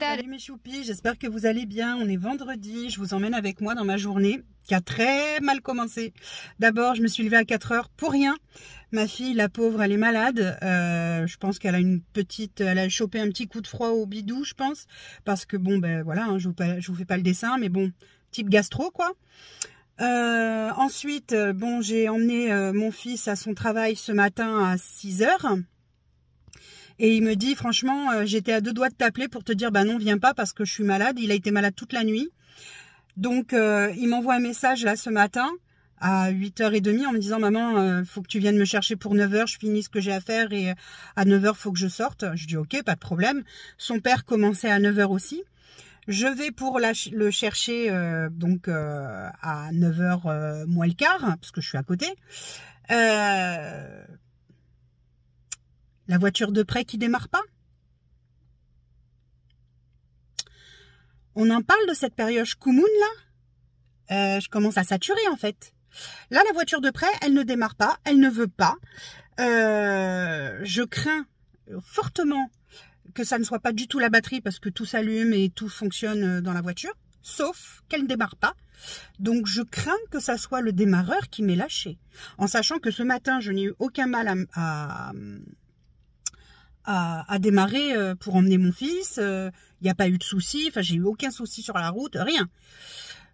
Salut mes choupis, j'espère que vous allez bien. On est vendredi, je vous emmène avec moi dans ma journée qui a très mal commencé. D'abord, je me suis levée à 4 heures pour rien. Ma fille, la pauvre, elle est malade. Je pense qu'elle a elle a chopé un petit coup de froid au bidou, je pense. Parce que bon, ben voilà, hein, je vous fais pas le dessin, mais bon, type gastro, quoi. Ensuite, bon, j'ai emmené mon fils à son travail ce matin à 6 heures. Et il me dit, franchement, j'étais à 2 doigts de t'appeler pour te dire, bah non, viens pas parce que je suis malade. Il a été malade toute la nuit. Donc, il m'envoie un message là ce matin à 8h30 en me disant, maman, faut que tu viennes me chercher pour 9h. Je finis ce que j'ai à faire et à 9h, faut que je sorte. Je dis, ok, pas de problème. Son père commençait à 9h aussi. Je vais pour le chercher à 9h moins le quart, parce que je suis à côté. La voiture de près qui démarre pas. On en parle de cette période Koumoun là. Je commence à saturer en fait. Là, la voiture de près, elle ne démarre pas, elle ne veut pas. Je crains fortement que ça ne soit pas du tout la batterie parce que tout s'allume et tout fonctionne dans la voiture, sauf qu'elle ne démarre pas. Donc je crains que ça soit le démarreur qui m'ait lâché. En sachant que ce matin, je n'ai eu aucun mal à démarrer pour emmener mon fils. Il n'y a pas eu de souci, enfin j'ai eu aucun souci sur la route, rien.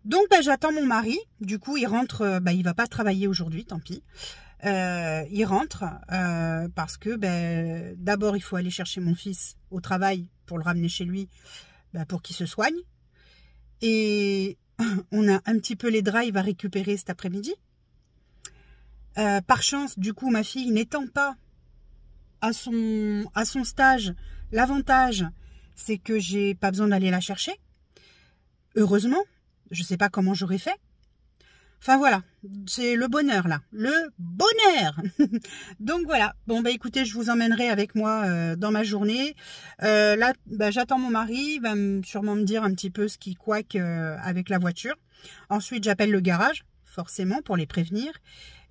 Donc ben, j'attends mon mari, du coup il rentre, il va pas travailler aujourd'hui, tant pis. Il rentre parce que d'abord il faut aller chercher mon fils au travail pour le ramener chez lui pour qu'il se soigne. Et on a un petit peu les drives à récupérer cet après-midi. Par chance, du coup, ma fille n'étant pas à son stage, l'avantage, c'est que j'ai pas besoin d'aller la chercher. Heureusement, je sais pas comment j'aurais fait. Enfin voilà, c'est le bonheur là, le bonheur. Donc voilà, bon écoutez, je vous emmènerai avec moi dans ma journée. Là, j'attends mon mari, il va sûrement me dire un petit peu ce qui couac avec la voiture. Ensuite, j'appelle le garage, forcément, pour les prévenir.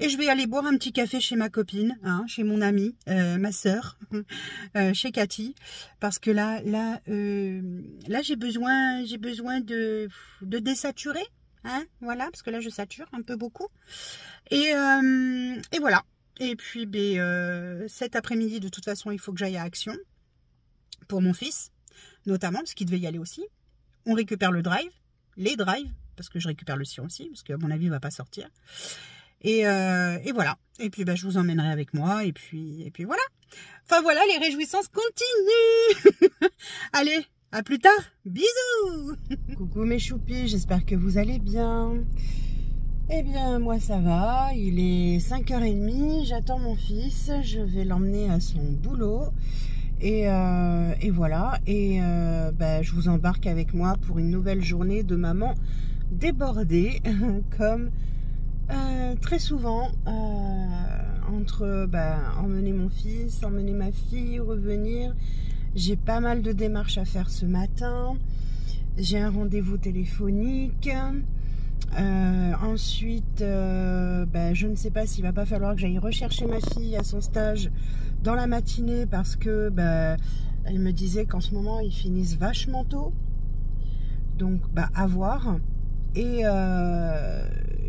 Et je vais aller boire un petit café chez ma copine, hein, chez mon amie, ma sœur, chez Cathy, parce que là, j'ai besoin de désaturer. Hein, voilà, parce que là je sature un peu beaucoup. Et voilà. Et puis cet après-midi, de toute façon, il faut que j'aille à Action pour mon fils, notamment, parce qu'il devait y aller aussi. On récupère les drives, parce que je récupère le sien aussi, parce qu'à mon avis, il ne va pas sortir. Et voilà. Et puis je vous emmènerai avec moi. Et puis voilà. Enfin voilà, les réjouissances continuent. Allez. À plus tard, bisous. Coucou mes choupis, j'espère que vous allez bien. Eh bien, moi ça va, il est 5h30, j'attends mon fils, je vais l'emmener à son boulot. Et voilà, je vous embarque avec moi pour une nouvelle journée de maman débordée, comme très souvent, entre emmener mon fils, emmener ma fille, revenir. J'ai pas mal de démarches à faire ce matin. J'ai un rendez-vous téléphonique. Ensuite, je ne sais pas s'il va pas falloir que j'aille rechercher ma fille à son stage dans la matinée parce que elle me disait qu'en ce moment ils finissent vachement tôt. Donc à voir. Et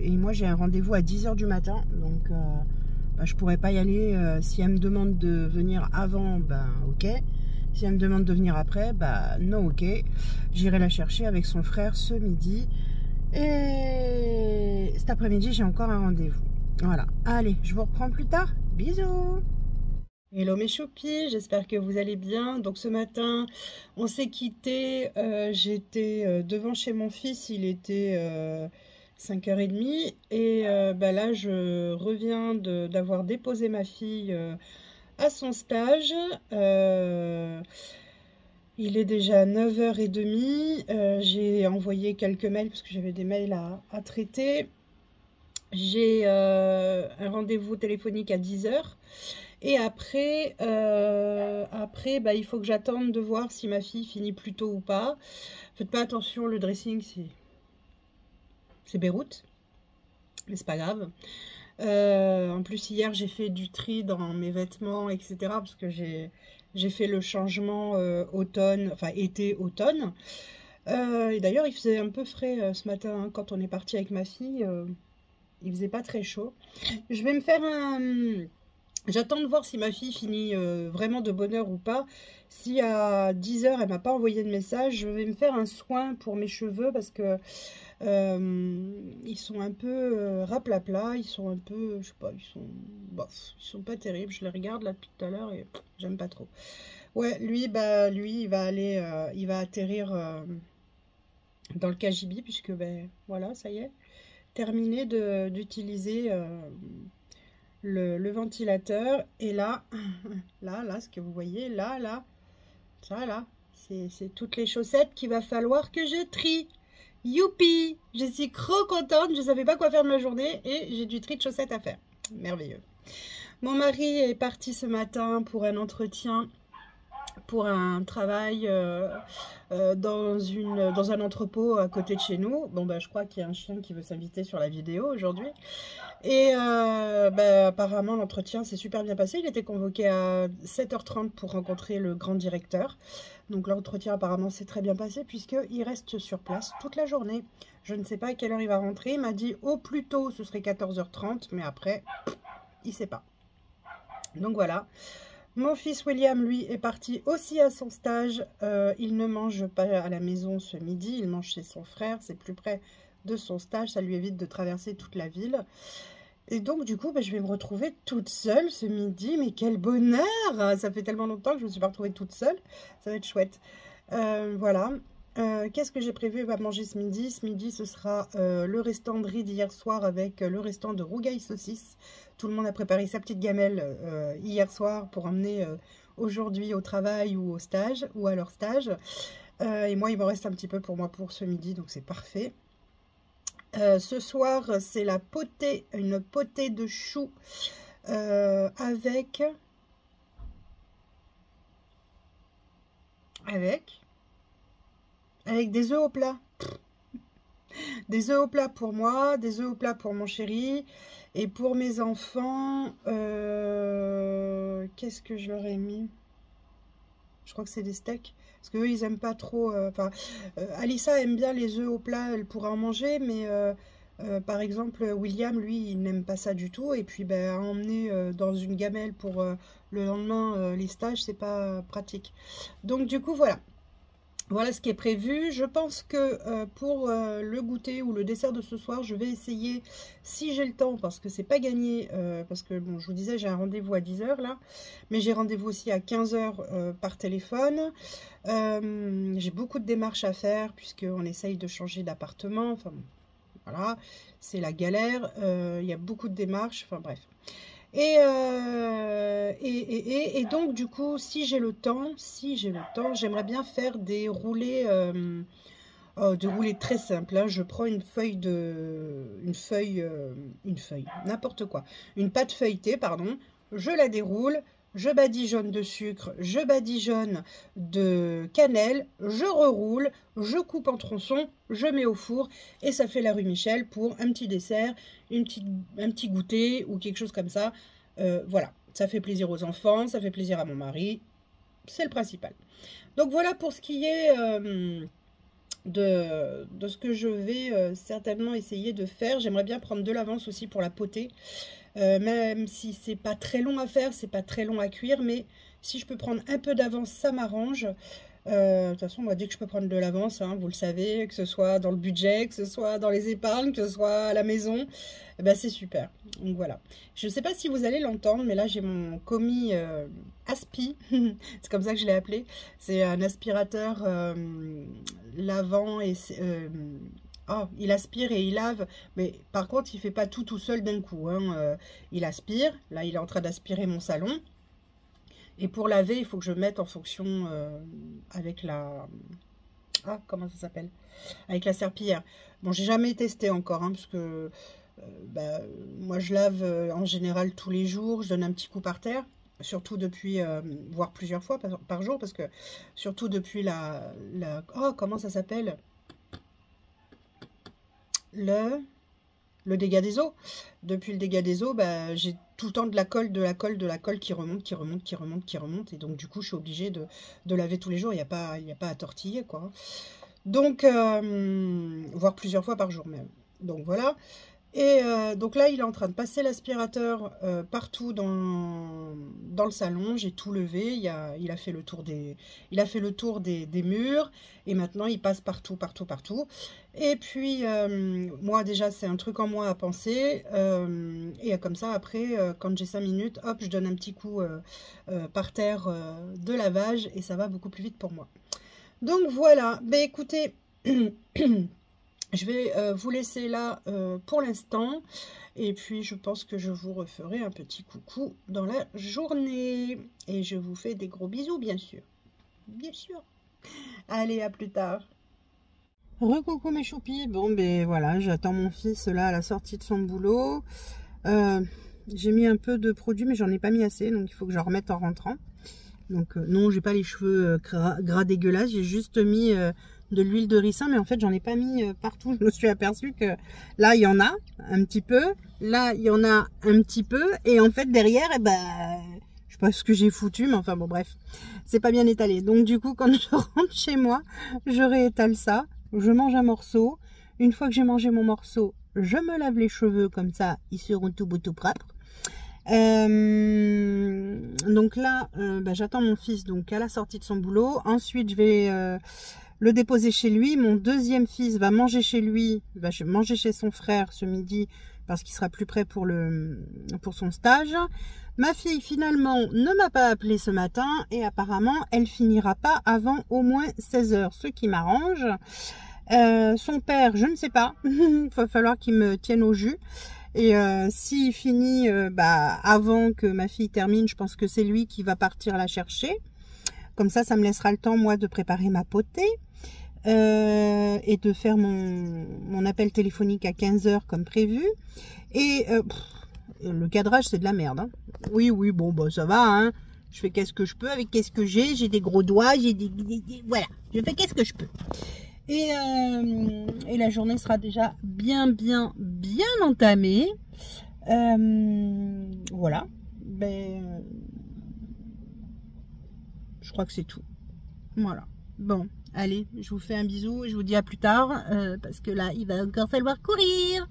moi j'ai un rendez-vous à 10h du matin. Donc je pourrais pas y aller. Si elle me demande de venir avant, ok. Si elle me demande de venir après, non, ok. J'irai la chercher avec son frère ce midi. Et cet après-midi, j'ai encore un rendez-vous. Voilà. Allez, je vous reprends plus tard. Bisous. Hello mes choupis, j'espère que vous allez bien. Donc ce matin, on s'est quitté. J'étais devant chez mon fils, il était 5h30. Et là, je reviens d'avoir déposé ma fille à son stage. Il est déjà 9h30. J'ai envoyé quelques mails parce que j'avais des mails à traiter. J'ai un rendez-vous téléphonique à 10h. Et après, il faut que j'attende de voir si ma fille finit plus tôt ou pas. Faites pas attention, le dressing, c'est Beyrouth. Mais c'est pas grave. En plus, hier, j'ai fait du tri dans mes vêtements, etc. Parce que j'ai J'ai fait le changement automne, enfin été-automne. Et d'ailleurs, il faisait un peu frais ce matin hein, quand on est parti avec ma fille. Il faisait pas très chaud. Je vais me faire un... J'attends de voir si ma fille finit vraiment de bonne heure ou pas. Si à 10 heures elle m'a pas envoyé de message, je vais me faire un soin pour mes cheveux parce que ils sont un peu raplapla, ils sont un peu, je sais pas, bof, ils sont pas terribles. Je les regarde là depuis tout à l'heure et j'aime pas trop. Ouais, lui, il va aller, il va atterrir dans le KGB puisque ben voilà, ça y est, terminé d'utiliser le ventilateur. Et là, là, ce que vous voyez, là, ça là, c'est toutes les chaussettes qu'il va falloir que je trie. Youpi! Je suis trop contente, je ne savais pas quoi faire de ma journée et j'ai du tri de chaussettes à faire. Merveilleux. Mon mari est parti ce matin pour un entretien, pour un travail dans un entrepôt à côté de chez nous. Bon, bah, je crois qu'il y a un chien qui veut s'inviter sur la vidéo aujourd'hui. Et bah, apparemment, l'entretien s'est super bien passé. Il était convoqué à 7h30 pour rencontrer le grand directeur. Donc l'entretien apparemment s'est très bien passé puisqu'il reste sur place toute la journée. Je ne sais pas à quelle heure il va rentrer. Il m'a dit au plus tôt ce serait 14h30, mais après, il ne sait pas. Donc voilà. Mon fils William, lui, est parti aussi à son stage. Il ne mange pas à la maison ce midi. Il mange chez son frère. C'est plus près de son stage. Ça lui évite de traverser toute la ville. Et donc, du coup, bah, je vais me retrouver toute seule ce midi. Mais quel bonheur! Ça fait tellement longtemps que je ne me suis pas retrouvée toute seule. Ça va être chouette. Voilà. Qu'est-ce que j'ai prévu à manger ce midi? Ce midi, ce sera le restant de riz d'hier soir avec le restant de rougail saucisse. Tout le monde a préparé sa petite gamelle hier soir pour emmener aujourd'hui au travail ou au stage, ou à leur stage. Et moi, il me reste un petit peu pour moi pour ce midi, donc c'est parfait. Ce soir, c'est la potée, une potée de choux avec des œufs au plat. Des œufs au plat pour moi, des œufs au plat pour mon chéri. Et pour mes enfants, qu'est-ce que je leur ai mis? Je crois que c'est des steaks. Parce qu'eux, ils aiment pas trop... Alissa aime bien les œufs au plat, elle pourrait en manger. Mais par exemple, William, lui, il n'aime pas ça du tout. Et puis, ben, à emmener dans une gamelle pour le lendemain, les stages, c'est pas pratique. Donc, du coup, voilà. Voilà ce qui est prévu. Je pense que pour le goûter ou le dessert de ce soir, je vais essayer, si j'ai le temps, parce que c'est pas gagné, parce que bon, je vous disais, j'ai un rendez-vous à 10h là, mais j'ai rendez-vous aussi à 15h par téléphone. J'ai beaucoup de démarches à faire, puisqu'on essaye de changer d'appartement. Enfin, voilà, c'est la galère. Il y a beaucoup de démarches, enfin bref. Et donc, du coup, si j'ai le temps, j'aimerais bien faire des roulés, très simples. Hein. Je prends une feuille, n'importe quoi, une pâte feuilletée, pardon. Je la déroule, je badigeonne de sucre, je badigeonne de cannelle, je reroule, je coupe en tronçons, je mets au four et ça fait la rue Michel pour un petit dessert, un petit goûter ou quelque chose comme ça. Voilà, ça fait plaisir aux enfants, ça fait plaisir à mon mari, c'est le principal. Donc voilà pour ce qui est de ce que je vais certainement essayer de faire. J'aimerais bien prendre de l'avance aussi pour la potée. Même si c'est pas très long à faire, c'est pas très long à cuire, mais si je peux prendre un peu d'avance, ça m'arrange. De toute façon, moi, dès que je peux prendre de l'avance, hein, vous le savez, que ce soit dans le budget, que ce soit dans les épargnes, que ce soit à la maison, eh ben, c'est super. Donc voilà. Je ne sais pas si vous allez l'entendre, mais là, j'ai mon commis Aspi, c'est comme ça que je l'ai appelé. C'est un aspirateur lavant et... Oh, il aspire et il lave, mais par contre, il fait pas tout seul d'un coup. Hein. Il aspire, là, il est en train d'aspirer mon salon. Et pour laver, il faut que je mette en fonction avec la... Ah, comment ça s'appelle? Avec la serpillière. Bon, j'ai jamais testé encore, hein, parce que bah, moi, je lave en général tous les jours. Je donne un petit coup par terre, surtout depuis, voire plusieurs fois par jour, parce que surtout depuis Oh, comment ça s'appelle? le dégât des eaux. Depuis le dégât des eaux, bah, j'ai tout le temps de la colle qui remonte, qui remonte, qui remonte, qui remonte. Et donc, du coup, je suis obligée de laver tous les jours. Il n'y a pas à tortiller, quoi. Donc, voire plusieurs fois par jour même. Donc, voilà. Et donc là, il est en train de passer l'aspirateur partout dans le salon. J'ai tout levé. Il a fait le tour des murs. Et maintenant, il passe partout, partout, partout. Et puis, moi, déjà, c'est un truc en moi à penser. Et comme ça, après, quand j'ai 5 minutes, hop, je donne un petit coup par terre de lavage. Et ça va beaucoup plus vite pour moi. Donc, voilà. Ben, écoutez... Je vais vous laisser là pour l'instant. Et puis, je pense que je vous referai un petit coucou dans la journée. Et je vous fais des gros bisous, bien sûr. Bien sûr. Allez, à plus tard. Recoucou mes choupis. Bon, ben voilà, j'attends mon fils là à la sortie de son boulot. J'ai mis un peu de produit, mais j'en ai pas mis assez. Donc, il faut que je remette en rentrant. Donc, non, j'ai pas les cheveux gras dégueulasses. J'ai juste mis... de l'huile de ricin, mais en fait j'en ai pas mis partout. Je me suis aperçue que là il y en a un petit peu, là il y en a un petit peu, et en fait derrière, eh ben, je sais pas ce que j'ai foutu, mais enfin bon bref, c'est pas bien étalé. Donc du coup quand je rentre chez moi, je réétale ça, je mange un morceau. Une fois que j'ai mangé mon morceau, je me lave les cheveux, comme ça ils seront tout beau tout propres. Donc là bah, j'attends mon fils donc à la sortie de son boulot. Ensuite je vais le déposer chez lui. Mon deuxième fils va manger chez lui, va manger chez son frère ce midi parce qu'il sera plus près pour son stage. Ma fille finalement ne m'a pas appelé ce matin et apparemment elle finira pas avant au moins 16 h, ce qui m'arrange. Son père, je ne sais pas, il va falloir qu'il me tienne au jus. Et s'il finit bah, avant que ma fille termine, je pense que c'est lui qui va partir la chercher. Comme ça me laissera le temps, moi, de préparer ma potée et de faire mon appel téléphonique à 15 h comme prévu. Et le cadrage, c'est de la merde. Hein. Oui, bon, bah, ça va. Hein. Je fais qu'est-ce que je peux avec qu'est-ce que j'ai. J'ai des gros doigts, voilà, je fais qu'est-ce que je peux. Et la journée sera déjà bien entamée. Voilà. Ben... je crois que c'est tout. Voilà. Bon, allez, je vous fais un bisou et je vous dis à plus tard parce que là, il va encore falloir courir.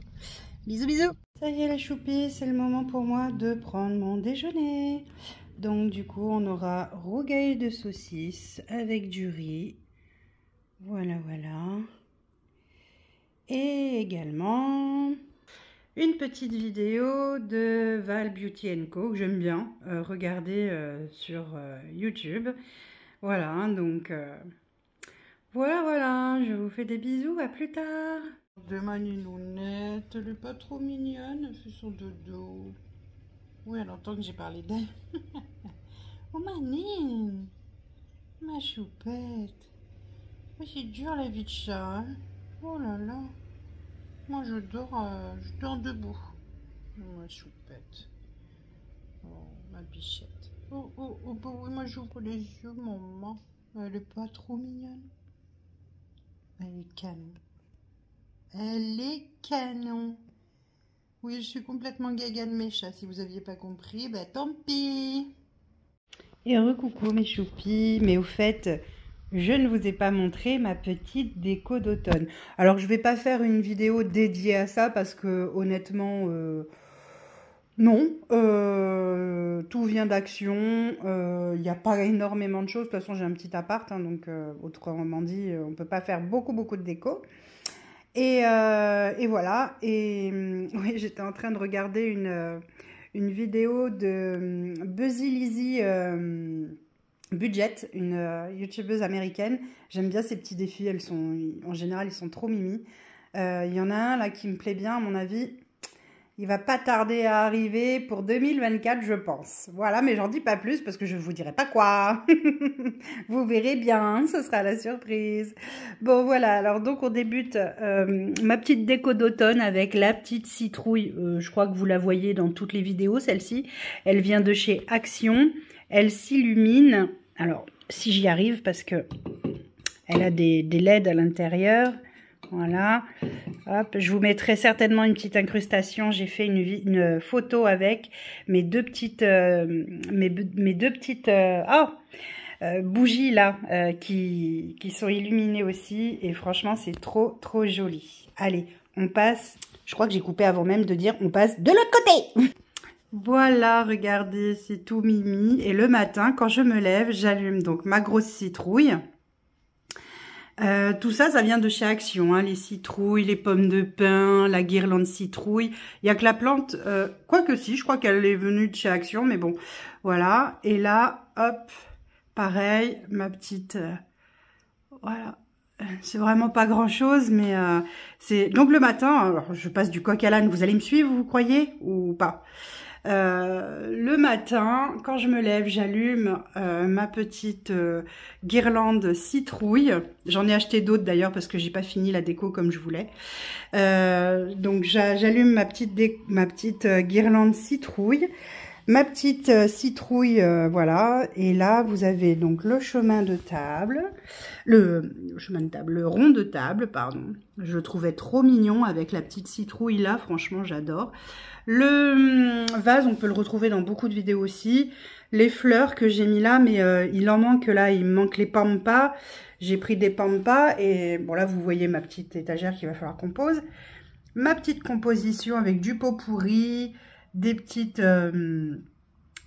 Bisous, bisous. Ça y est, les choupis, c'est le moment pour moi de prendre mon déjeuner. Donc, du coup, on aura rougail de saucisse avec du riz. Voilà. Et également... une petite vidéo de Val Beauty Co que j'aime bien regarder sur YouTube. Voilà, donc voilà, je vous fais des bisous, à plus tard. De ma ninounette, elle est pas trop mignonne, elle fait son dodo. Oui, elle entend que j'ai parlé d'elle. Oh ma nine, ma choupette. Mais c'est dur la vie de chat, hein. Oh là là. Moi, je dors debout. Ma choupette. Oh, ma bichette. Oh, bah oui, moi, j'ouvre les yeux, maman. Elle est pas trop mignonne. Elle est canon. Elle est canon. Oui, je suis complètement gaga de mes chats. Si vous aviez pas compris, bah tant pis. Et recoucou mes choupis. Mais au fait... je ne vous ai pas montré ma petite déco d'automne. Alors, je ne vais pas faire une vidéo dédiée à ça parce que, honnêtement, non. Tout vient d'action. Il n'y a pas énormément de choses. De toute façon, j'ai un petit appart. Hein, donc, autrement dit, on ne peut pas faire beaucoup de déco. Et voilà. Et oui, j'étais en train de regarder une vidéo de Buzzy Lizzy... Budget, une youtubeuse américaine. J'aime bien ces petits défis, en général, ils sont trop mimi. Il y en a un là qui me plaît bien, à mon avis. Il va pas tarder à arriver pour 2024, je pense. Voilà, mais j'en dis pas plus parce que je vous dirai pas quoi. Vous verrez bien, ce sera la surprise. Bon, voilà, alors donc on débute ma petite déco d'automne avec la petite citrouille. Je crois que vous la voyez dans toutes les vidéos, celle-ci. Elle vient de chez Action. Elle s'illumine. Alors, si j'y arrive, parce que elle a des LED à l'intérieur. Voilà. Hop, je vous mettrai certainement une petite incrustation. J'ai fait une photo avec mes deux petites, bougies là qui sont illuminées aussi. Et franchement, c'est trop joli. Allez, on passe. Je crois que j'ai coupé avant même de dire on passe de l'autre côté. Voilà, regardez, c'est tout mimi. Et le matin, quand je me lève, j'allume donc ma grosse citrouille. Tout ça, ça vient de chez Action, hein, les citrouilles, les pommes de pin, la guirlande citrouille. Il y a que la plante, quoique si, je crois qu'elle est venue de chez Action, mais bon, voilà. Et là, hop, pareil, ma petite, voilà. C'est vraiment pas grand chose, mais c'est donc le matin. Alors, je passe du coq à l'âne. Vous allez me suivre, vous croyez ou pas? Le matin, quand je me lève, j'allume ma petite guirlande citrouille. J'en ai acheté d'autres d'ailleurs parce que j'ai pas fini la déco comme je voulais. Donc j'allume ma petite guirlande citrouille. Ma petite citrouille, voilà. Et là, vous avez donc le chemin de table, le rond de table, pardon. Je le trouvais trop mignon avec la petite citrouille là. Franchement, j'adore. Le vase, on peut le retrouver dans beaucoup de vidéos aussi. Les fleurs que j'ai mis là, mais il en manque là. Il me manque les pampas. J'ai pris des pampas et bon là, vous voyez ma petite étagère qu'il va falloir qu'on pose. Ma petite composition avec du pot pourri, des petites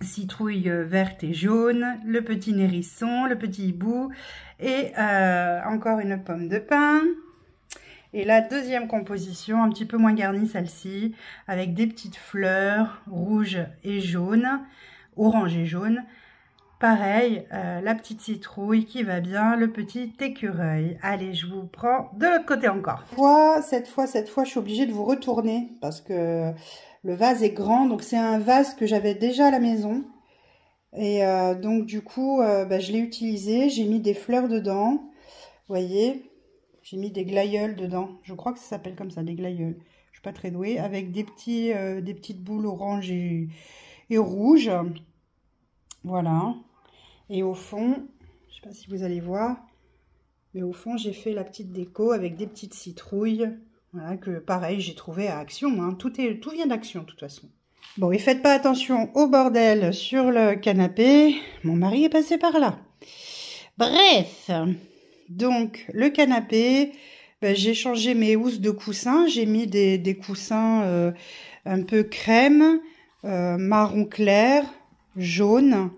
citrouilles vertes et jaunes, le petit nérisson, le petit hibou et encore une pomme de pin. Et la deuxième composition, un petit peu moins garnie celle-ci, avec des petites fleurs rouges et jaunes, orange et jaune. Pareil, la petite citrouille qui va bien, le petit écureuil. Allez, je vous prends de l'autre côté encore. Cette fois, je suis obligée de vous retourner parce que le vase est grand. Donc, c'est un vase que j'avais déjà à la maison. Et donc, du coup, je l'ai utilisé. J'ai mis des fleurs dedans. Vous voyez, j'ai mis des glaïeuls dedans. Je crois que ça s'appelle comme ça, des glaïeuls. Je suis pas très douée. Avec des petites boules orange et rouge. Voilà. Et au fond, je sais pas si vous allez voir, mais au fond, j'ai fait la petite déco avec des petites citrouilles. Voilà, que pareil, j'ai trouvé à Action. Hein. Tout vient d'Action, de toute façon. Bon, et faites pas attention au bordel sur le canapé. Mon mari est passé par là. Bref, donc le canapé, j'ai changé mes housses de coussins. J'ai mis des coussins un peu crème, marron clair, jaune.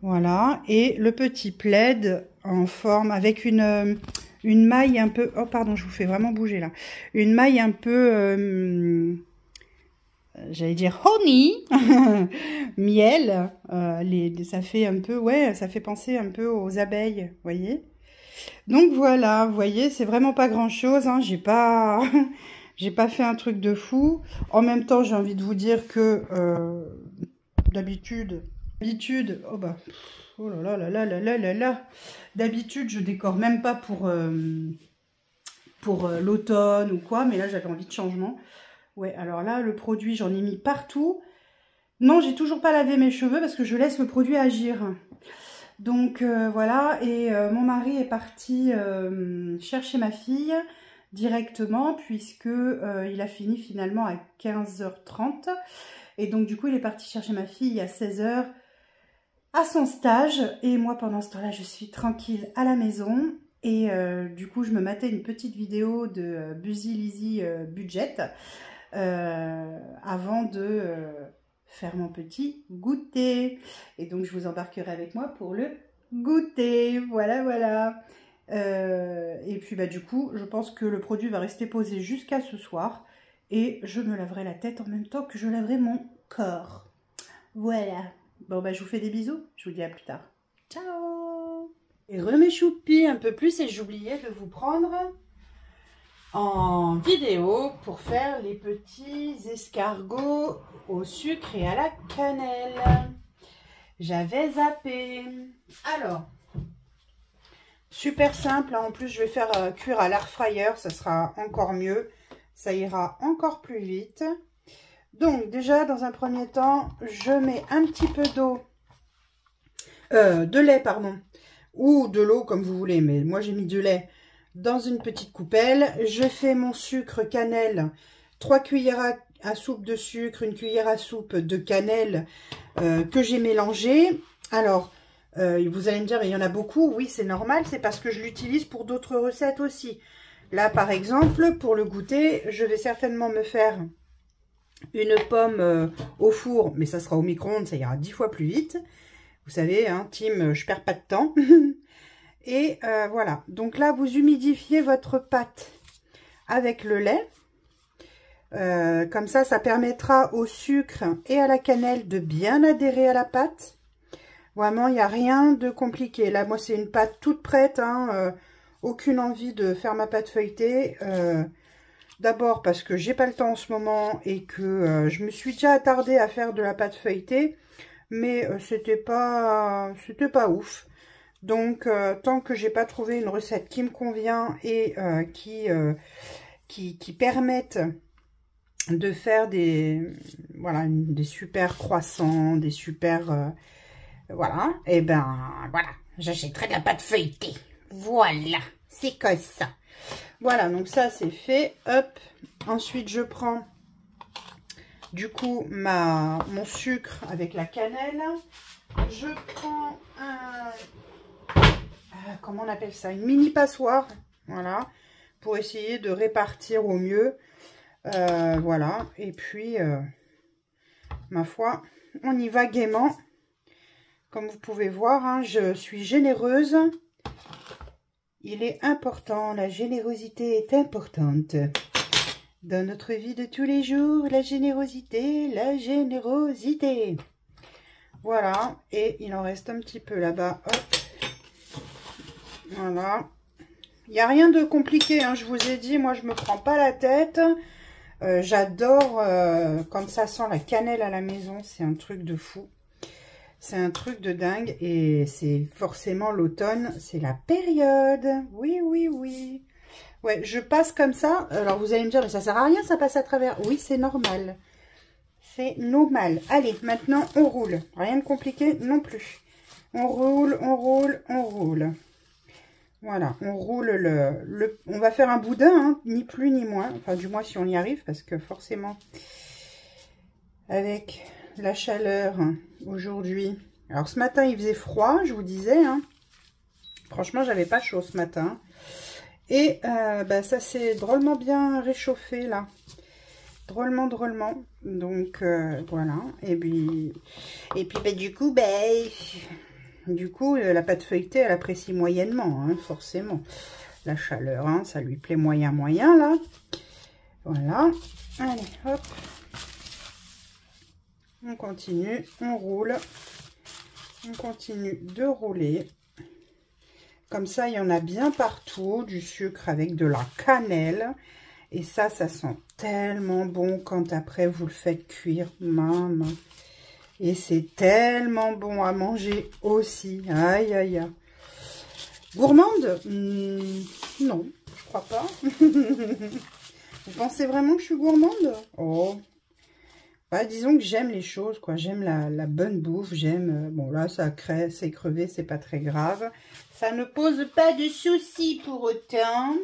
Voilà, et le petit plaid en forme avec une maille un peu... Oh pardon, je vous fais vraiment bouger là. Une maille un peu... j'allais dire honey, miel. Ça fait un peu... Ouais, ça fait penser un peu aux abeilles, vous voyez. Donc voilà, vous voyez, c'est vraiment pas grand-chose. Hein, j'ai pas fait un truc de fou. En même temps, j'ai envie de vous dire que d'habitude, oh bah, oh là là là là là là là. D'habitude, je décore même pas pour l'automne ou quoi, mais là j'avais envie de changement. Ouais, alors là, le produit, j'en ai mis partout. Non, j'ai toujours pas lavé mes cheveux parce que je laisse le produit agir. Donc voilà, et mon mari est parti chercher ma fille directement puisque il a fini finalement à 15h30. Et donc du coup, il est parti chercher ma fille à 16h. À son stage, et moi pendant ce temps-là je suis tranquille à la maison et du coup je me matais une petite vidéo de Busy Lizzy Budget avant de faire mon petit goûter, et donc je vous embarquerai avec moi pour le goûter. Voilà. Et puis du coup je pense que le produit va rester posé jusqu'à ce soir et je me laverai la tête en même temps que je laverai mon corps. Voilà. Bon, je vous fais des bisous. Je vous dis à plus tard. Ciao. Et remets choupi un peu plus et j'oubliais de vous prendre en vidéo pour faire les petits escargots au sucre et à la cannelle. J'avais zappé. Alors, super simple. En plus, je vais faire cuire à l'air fryer. Ça sera encore mieux. Ça ira encore plus vite. Donc déjà dans un premier temps, je mets un petit peu de lait, pardon, ou de l'eau comme vous voulez, mais moi j'ai mis du lait dans une petite coupelle. Je fais mon sucre cannelle, 3 cuillères à soupe de sucre, 1 cuillère à soupe de cannelle que j'ai mélangé. Alors, vous allez me dire, mais il y en a beaucoup. Oui, c'est normal, c'est parce que je l'utilise pour d'autres recettes aussi. Là, par exemple, pour le goûter, je vais certainement me faire une pomme au four, mais ça sera au micro-ondes, ça ira 10 fois plus vite. Vous savez, hein, team, je perds pas de temps. Et voilà, donc là, vous humidifiez votre pâte avec le lait. Comme ça, ça permettra au sucre et à la cannelle de bien adhérer à la pâte. Vraiment, il n'y a rien de compliqué. Là, moi, c'est une pâte toute prête. Hein, aucune envie de faire ma pâte feuilletée. D'abord parce que j'ai pas le temps en ce moment et que je me suis déjà attardée à faire de la pâte feuilletée. Mais c'était pas ouf. Donc, tant que j'ai pas trouvé une recette qui me convient et qui permette de faire des super croissants, des super voilà, et ben voilà, j'achèterai de la pâte feuilletée. Voilà, c'est comme ça. Voilà, donc ça c'est fait. Hop, ensuite je prends du coup mon sucre avec la cannelle. Je prends comment on appelle ça, une mini passoire, voilà, pour essayer de répartir au mieux. Voilà, et puis ma foi, on y va gaiement. Comme vous pouvez voir, hein, je suis généreuse. Il est important, la générosité est importante. Dans notre vie de tous les jours, la générosité, la générosité. Voilà, et il en reste un petit peu là-bas. Hop. Voilà. Il n'y a rien de compliqué, hein, je vous ai dit, moi je me prends pas la tête. J'adore quand ça sent la cannelle à la maison, c'est un truc de fou. C'est un truc de dingue et c'est forcément l'automne, c'est la période. Oui, oui, oui. Ouais, je passe comme ça. Alors vous allez me dire, mais ça sert à rien, ça passe à travers. Oui, c'est normal. C'est normal. Allez, maintenant on roule. Rien de compliqué non plus. On roule, on roule, on roule. Voilà, on roule on va faire un boudin, hein, ni plus ni moins. Enfin, du moins si on y arrive, parce que forcément, avec la chaleur aujourd'hui. Alors ce matin, il faisait froid, je vous disais. Hein. Franchement, j'avais pas chaud ce matin. Et bah, ça s'est drôlement bien réchauffé là. Drôlement, drôlement. Donc voilà. Et puis bah, du coup, la pâte feuilletée, elle apprécie moyennement, hein, forcément. La chaleur, hein, ça lui plaît moyen, là. Voilà. Allez, hop. On continue, on roule. On continue de rouler. Comme ça, il y en a bien partout. Du sucre avec de la cannelle. Et ça sent tellement bon quand après vous le faites cuire. Maman. Et c'est tellement bon à manger aussi. Aïe, aïe, aïe. Gourmande? Non, je crois pas. Vous pensez vraiment que je suis gourmande? Oh. Bah, disons que j'aime les choses, quoi. J'aime la bonne bouffe. J'aime... bon, là, c'est crevé, c'est pas très grave. Ça ne pose pas de soucis pour autant.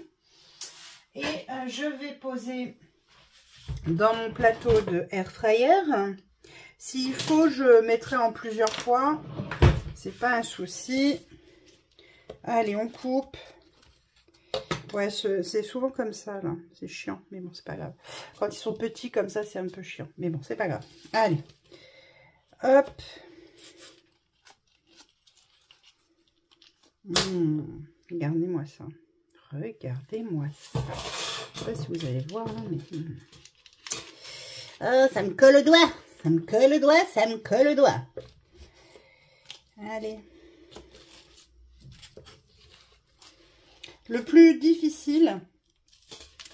Et je vais poser dans mon plateau de air fryer. S'il faut, je mettrai en plusieurs fois. C'est pas un souci. Allez, on coupe. Ouais, c'est souvent comme ça, là. C'est chiant, mais bon, c'est pas grave. Quand ils sont petits comme ça, c'est un peu chiant. Mais bon, c'est pas grave. Allez. Hop. Regardez-moi ça. Regardez-moi ça. Je sais pas si vous allez voir, hein, mais... Oh, ça me colle au doigt. Ça me colle au doigt, ça me colle au doigt. Allez. Le plus difficile,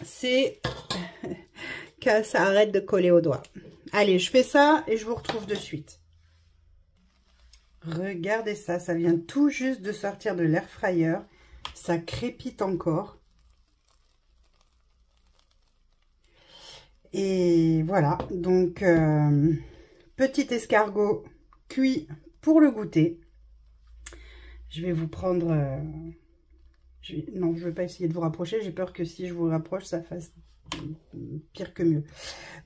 c'est que ça arrête de coller au doigt. Allez, je fais ça et je vous retrouve de suite. Regardez ça, ça vient tout juste de sortir de l'air fryer. Ça crépite encore. Et voilà, donc petit escargot cuit pour le goûter. Je vais vous prendre Non, je ne vais pas essayer de vous rapprocher. J'ai peur que si je vous rapproche, ça fasse pire que mieux.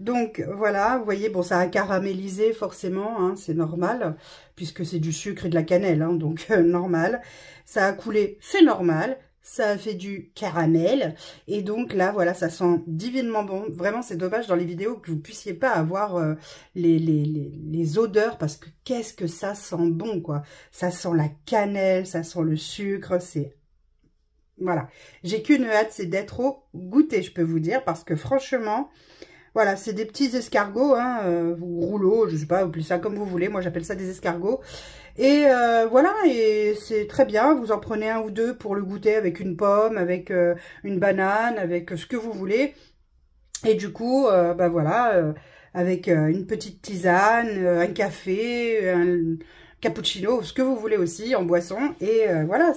Donc voilà, vous voyez, bon, ça a caramélisé forcément, hein, c'est normal, puisque c'est du sucre et de la cannelle, hein, donc normal. Ça a coulé, c'est normal. Ça a fait du caramel. Et donc là, voilà, ça sent divinement bon. Vraiment, c'est dommage dans les vidéos que vous puissiez pas avoir les odeurs, parce que qu'est-ce que ça sent bon, quoi. Ça sent la cannelle, ça sent le sucre, c'est... Voilà. J'ai qu'une hâte, c'est d'être au goûter, je peux vous dire, parce que franchement... Voilà, c'est des petits escargots, hein, ou rouleaux, je sais pas, appelez ça comme vous voulez. Moi, j'appelle ça des escargots. Et voilà, et c'est très bien. Vous en prenez un ou deux pour le goûter avec une pomme, avec une banane, avec ce que vous voulez. Et du coup, bah voilà, avec une petite tisane, un café, un cappuccino, ce que vous voulez aussi en boisson. Et voilà,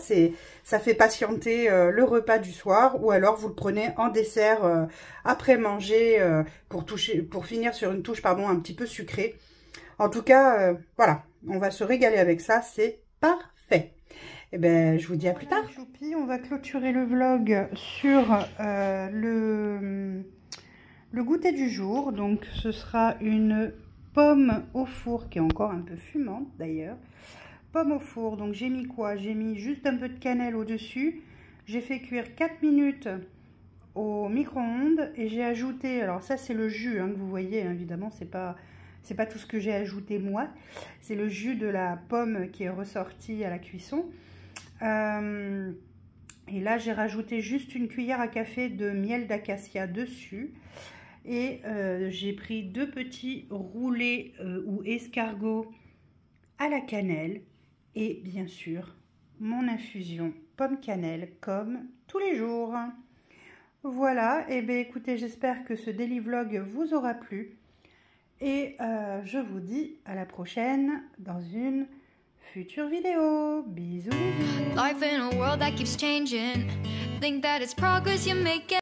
ça fait patienter le repas du soir, ou alors vous le prenez en dessert après manger pour finir sur une touche, pardon, un petit peu sucrée. En tout cas, voilà, on va se régaler avec ça, c'est parfait. Et ben, je vous dis à plus tard. Choupi, on va clôturer le vlog sur le goûter du jour. Donc, ce sera une pomme au four qui est encore un peu fumante d'ailleurs. Pomme au four, donc j'ai mis quoi? J'ai mis juste un peu de cannelle au-dessus. J'ai fait cuire 4 minutes au micro-ondes et j'ai ajouté, alors ça c'est le jus hein, que vous voyez, hein, évidemment c'est pas tout ce que j'ai ajouté moi, c'est le jus de la pomme qui est ressorti à la cuisson. Et là j'ai rajouté juste une cuillère à café de miel d'acacia dessus. Et j'ai pris 2 petits roulés ou escargots à la cannelle. Et bien sûr, mon infusion pomme cannelle comme tous les jours. Voilà, et bien écoutez, j'espère que ce daily vlog vous aura plu. Et je vous dis à la prochaine dans une future vidéo. Bisous, bisous.